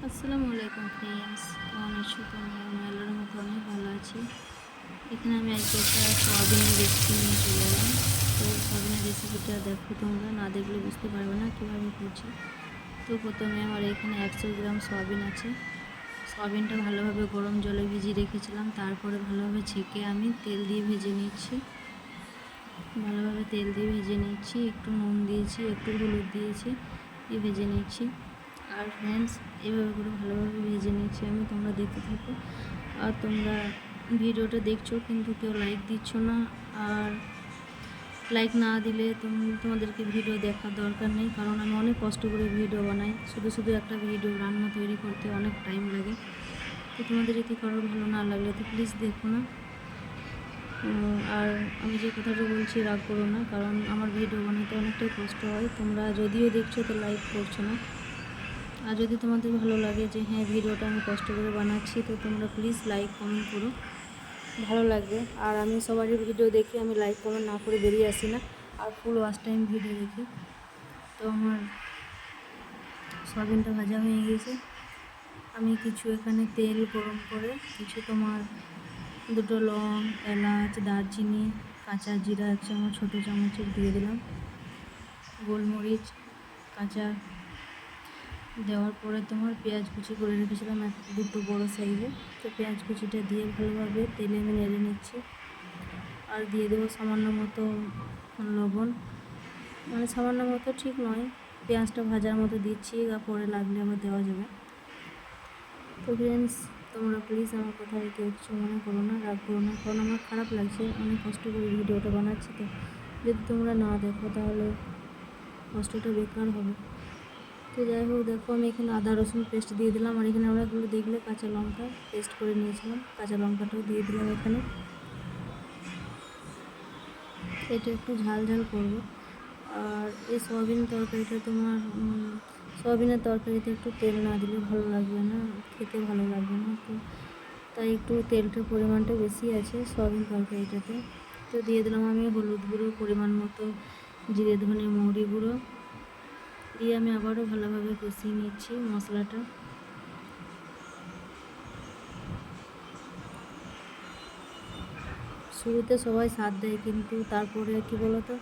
আসসালামু আলাইকুম ফ্রেন্ডস, কেমন আছো তোমরা? আমি আল্লাহর মতো অনেক ভালো আছি। এখানে আমি আজকে একটা সোয়াবিনের রেসিপি নিয়ে চলে এলাম। তো সোয়াবিনের রেসিপিটা দেখো, তোমরা না দেখলে বুঝতে পারবে না কীভাবে করছি। তো প্রথমে আমার এখানে 100 গ্রাম সোয়াবিন আছে। সোয়াবিনটা ভালোভাবে গরম জলে ভিজিয়ে রেখেছিলাম, তারপরে ভালোভাবে ছেঁকে আমি তেল দিয়ে ভেজে নিচ্ছি। ভালোভাবে তেল দিয়ে ভেজে নিচ্ছি, একটু নুন দিয়েছি, একটু হলুদ দিয়েছি, দিয়ে ভেজে নিচ্ছি। আর ফ্রেন্ডস, এভাবে করে ভালোভাবে ভেজে নিচ্ছি আমি, তোমরা দেখতে থাকো। আর তোমরা ভিডিওটা দেখছো কিন্তু কেউ লাইক দিচ্ছ না। আর লাইক না দিলে তোমাদেরকে ভিডিও দেখার দরকার নেই, কারণ আমি অনেক কষ্ট করে ভিডিও বানাই। শুধু শুধু একটা ভিডিও রান্না তৈরি করতে অনেক টাইম লাগে। তো তোমাদের যদি কারোর ভালো না লাগলে তো প্লিজ দেখো না। আর আমি যে কথাটা বলছি রাগ করো না, কারণ আমার ভিডিও বানাতে অনেকটাই কষ্ট হয়। তোমরা যদিও দেখছো তো লাইক করছো না। আর যদি তোমাদের ভালো লাগে যে হ্যাঁ, ভিডিওটা আমি কষ্ট করে বানাচ্ছি, তো তোমরা প্লিজ লাইক কমেন্ট করো, ভালো লাগবে। আর আমি সবারই ভিডিও দেখি, আমি লাইক কমেন্ট না করে বেরিয়ে আসি না, আর ফুল ওয়াচ টাইম ভিডিও দেখি। তো আমার সয়াবিনটা ভাজা হয়ে গেছে। আমি কিছু এখানে তেল গরম করে কিছু তোমার দুটো লং, এলাচ, দারচিনি, কাঁচা জিরা 1 চামচ ছোটো চামচের দিয়ে দিলাম। গোলমরিচ কাঁচা দেওয়ার পরে তোমার পেঁয়াজ কুচি করে রেখেছিলাম দুটো বড়ো সাইজে। তো পেঁয়াজ কুচিটা দিয়ে ভালোভাবে তেলে আমি নেড়ে নিচ্ছি। আর দিয়ে দেবো সামান্য মতো লবণ, মানে সামান্য মতো ঠিক নয়, পেঁয়াজটা ভাজার মতো দিচ্ছি, আর পরে লাগলে আবার দেওয়া যাবে। তো ফ্রেন্ডস, তোমরা প্লিজ আমার কথা কেউ কিছু মনে করো না, রাগ করো না, কারণ আমার খারাপ লাগছে, অনেক কষ্ট করে ভিডিওটা বানাচ্ছি। তো যদি তোমরা না দেখো তাহলে কষ্টটা বেকার হবে। তো যাই হোক, দেখো আমি এখানে আদা রসুন পেস্ট দিয়ে দিলাম। আর এখানে অনেকগুলো দেখলে কাঁচা লঙ্কা পেস্ট করে নিয়েছিলাম, কাঁচা লঙ্কাটাও দিয়ে দিলাম এখানে। এটা একটু ঝাল ঝাল করবো। আর এই সয়াবিন তরকারিটা তোমার সয়াবিনের তরকারিতে একটু তেল না দিলে ভালো লাগবে না, খেতে ভালো লাগবে না। তো তাই একটু তেলটার পরিমাণটা বেশি আছে সয়াবিন তরকারিটাতে। তো দিয়ে দিলাম আমি হলুদ গুঁড়ো পরিমাণ মতো, জিরে ধনে মৌরি গুঁড়ো দিয়ে আমি আবারও ভালোভাবে কষিয়ে নিচ্ছি মশলাটা। শুরুতে সবাই সাথ দেয়, কিন্তু তারপরে কি বলতো,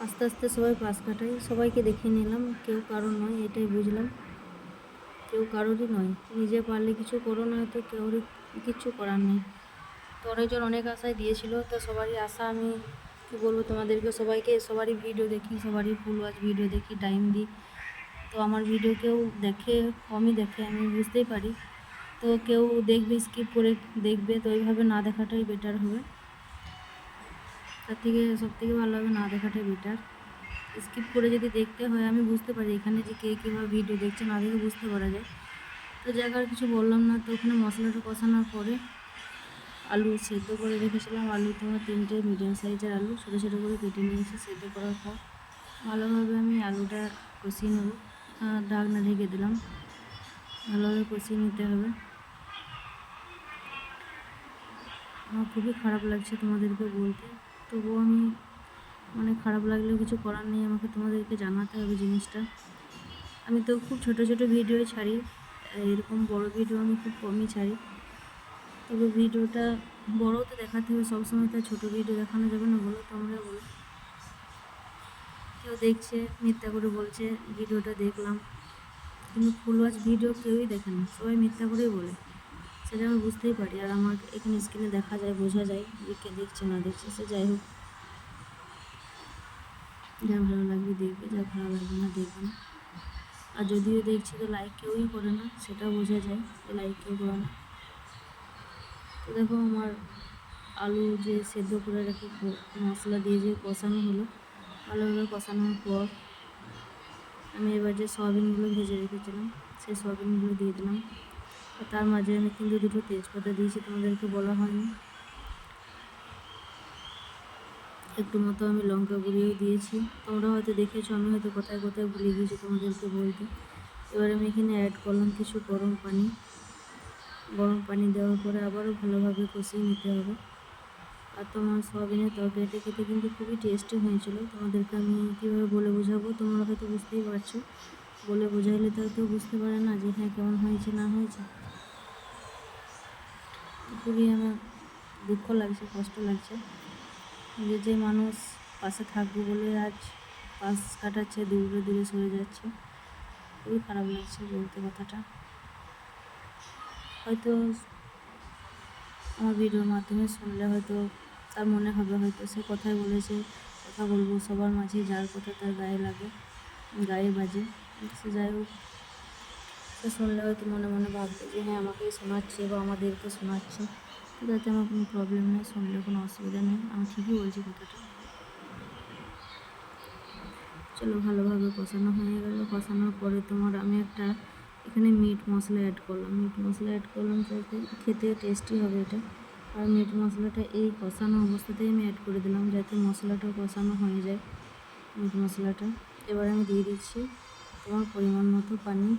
আস্তে আস্তে সবাই পাশ কাটায়। সবাইকে দেখে নিলাম, কেউ কারো নয়, এটাই বুঝলাম। কেউ কারোরই নয়, নিজে পারলে কিছু করো, না তো কেউরই কিচ্ছু করার নেই। তো অনেকজন অনেক আশায় দিয়েছিল, তো সবারই আশা আমি কী বলবো তোমাদেরকে, সবারই ভিডিও দেখি, সবারই ফুল ওয়াচ ভিডিও দেখি, টাইম দিই। তো আমার ভিডিও কেউ দেখে, কমই দেখে, আমি বুঝতেই পারি। তো কেউ দেখবে, স্কিপ করে দেখবে, তো ওইভাবে না দেখাটাই বেটার হবে। তার থেকে সবথেকে ভালো হবে না দেখাটাই বেটার। স্কিপ করে যদি দেখতে হয়, আমি বুঝতে পারি এখানে যে কে কীভাবে ভিডিও দেখছে, না দেখে বুঝতে পারা যায়। তো জায়গা আর কিছু বললাম না। তো ওখানে মশলাটা কষানোর পরে আলু সেদ্ধ করে রেখেছিলাম। আলু তোমার 3টে মিডিয়াম সাইজের আলু ছোটো ছোটো করে কেটে নিয়েছি। সেদ্ধ করার পর ভালোভাবে আমি আলুটা কষিয়ে নেব। ঢাকনা ঢেকে দিলাম, ভালোভাবে কষিয়ে নিতে হবে। আমার খুবই খারাপ লাগছে তোমাদেরকে বলতে, তবুও আমি খারাপ লাগলেও কিছু করার নেই, আমাকে তোমাদেরকে জানাতে হবে জিনিসটা। আমি তো খুব ছোট ছোট ভিডিও ছাড়ি, এরকম বড় ভিডিও আমি খুব কমই ছাড়ি। তবে ভিডিওটা বড়ও তো দেখাতে হবে, সবসময় তো ছোটো ভিডিও দেখানো যাবে না, বলো তোমরা বলো। কেউ দেখছে, মিথ্যা করে বলছে ভিডিওটা দেখলাম, কিন্তু ফুল ওয়াচ ভিডিও কেউই দেখে না, সবাই মিথ্যা করেই বলে, সেটা আমি বুঝতেই পারি। আর আমার এখানে স্ক্রিনে দেখা যায়, বোঝা যায় যে কে দেখছে না দেখছে। সে যাই হোক, যা ভালো লাগবে দেখবে, যা ভালো লাগবে না দেখবে না। আর যদিও দেখছি তো লাইক কেউই করে না, সেটাও বোঝা যায় যে লাইক কেউ করে না। তো দেখো, আমার আলু যে সেদ্ধ করে রেখে মশলা দিয়ে যে কষানো হলো, ভালোভাবে কষানোর পর আমি এবার যে সয়াবিনগুলো ভেজে রেখেছিলাম সেই সয়াবিনগুলো দিয়ে দিলাম। আর তার মাঝে আমি কিন্তু দুটো তেজপাতা দিয়েছি, তোমাদেরকে বলা হয়নি। একটু মতো আমি লঙ্কা গুঁড়িয়েও দিয়েছি, তোমরা হয়তো দেখেছো, আমি হয়তো কোথায় কোথায় ভুলে গিয়েছি তোমাদেরকে বলতে। এবার আমি এখানে অ্যাড করলাম কিছু গরম পানি। গরম পানি দেওয়ার পরে আবারও ভালোভাবে কষিয়ে নিতে হবে। আর তোমার সয়াবিনের তরকারিটা খেতে কিন্তু খুবই টেস্টি হয়েছিল, তোমাদেরকে আমি কীভাবে বলে বোঝাবো, তোমরা হয়তো বুঝতেই পারছো। বলে বোঝাইলে তো আর কেউ বুঝতে পারে না যে হ্যাঁ কেমন হয়েছে না হয়েছে। খুবই আমার দুঃখ লাগছে, কষ্ট লাগছে যে মানুষ পাশে থাকবো বলে আজ পাশ কাটাচ্ছে, দূরে দূরে সরে যাচ্ছে। খুবই খারাপ লাগছে বলতে কথাটা। হয়তো আমার ভিডিওর মাধ্যমে শুনলে হয়তো তার মনে হবে হয়তো সে কথাই বলেছে, কথা বলবো সবার মাঝে, যার কথা তার গায়ে লাগে, গায়ে বাজে। সে যাই হোক, সে শুনলে হয়তো মনে মনে ভাববে যে হ্যাঁ আমাকেই শোনাচ্ছে বা আমাদেরকে শোনাচ্ছে। তো তাতে আমার কোনো প্রবলেম নেই, শুনলে কোনো অসুবিধা নেই, আমি ঠিকই বলছি কথাটা। চলো ভালোভাবে কষানো হয়ে গেল। কষানোর পরে আমি একটা এখানে মিট মশলা অ্যাড করলাম যাতে খেতে টেস্টি হবে এটা। আর মিট মশলাটা এই কষানো অবস্থাতেই আমি অ্যাড করে দিলাম যাতে মশলাটা কষানো হয়ে যায়, মিট মশলাটা। এবার আমি দিয়ে দিচ্ছি তোমার পরিমাণ মতো পানি।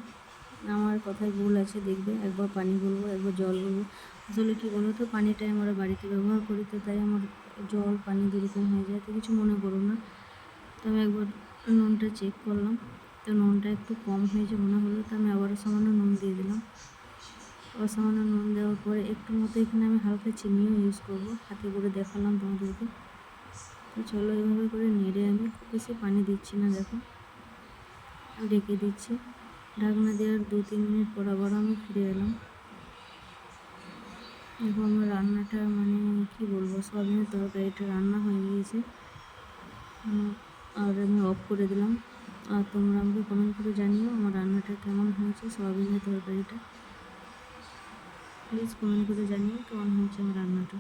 আমার কথায় ভুল আছে, দেখবে একবার পানি বলবো একবার জল বলবো। আসলে কী বলো তো, পানিটাই আমরা বাড়িতে ব্যবহার করি, তো তাই আমার জল পানি দুরকম হয়ে যায়, তো কিছু মনে করো না। তো আমি একবার নুনটা চেক করলাম, তো নুনটা একটু কম হয়েছে মনে হলো, তো আমি আবারও সামান্য নুন দিয়ে দিলাম। আবার সামান্য নুন দেওয়ার পরে একটু মতো এখানে আমি হালকা চিনিও ইউজ করবো, হাতে করে দেখালাম তোমাদেরকে। তো চলো এইভাবে করে নেড়ে, আমি খুব বেশি পানি দিচ্ছি না, দেখো ঢেকে দিচ্ছি। ঢাকনা দেওয়ার 2-3 মিনিট পর আবার আমি ফিরে এলাম। দেখো আমার রান্নাটা মানে কি বলবো, সয়াবিনের তরকারিটা রান্না হয়ে গিয়েছে। আর আমি অফ করে দিলাম। আর তোমরা আমাকে কমেন্ট করে জানিও আমার রান্নাটা কেমন হয়েছে, সয়াবিনের তরকারিটা। প্লিজ কমেন্ট করে জানিও কেমন হয়েছে আমার রান্নাটা।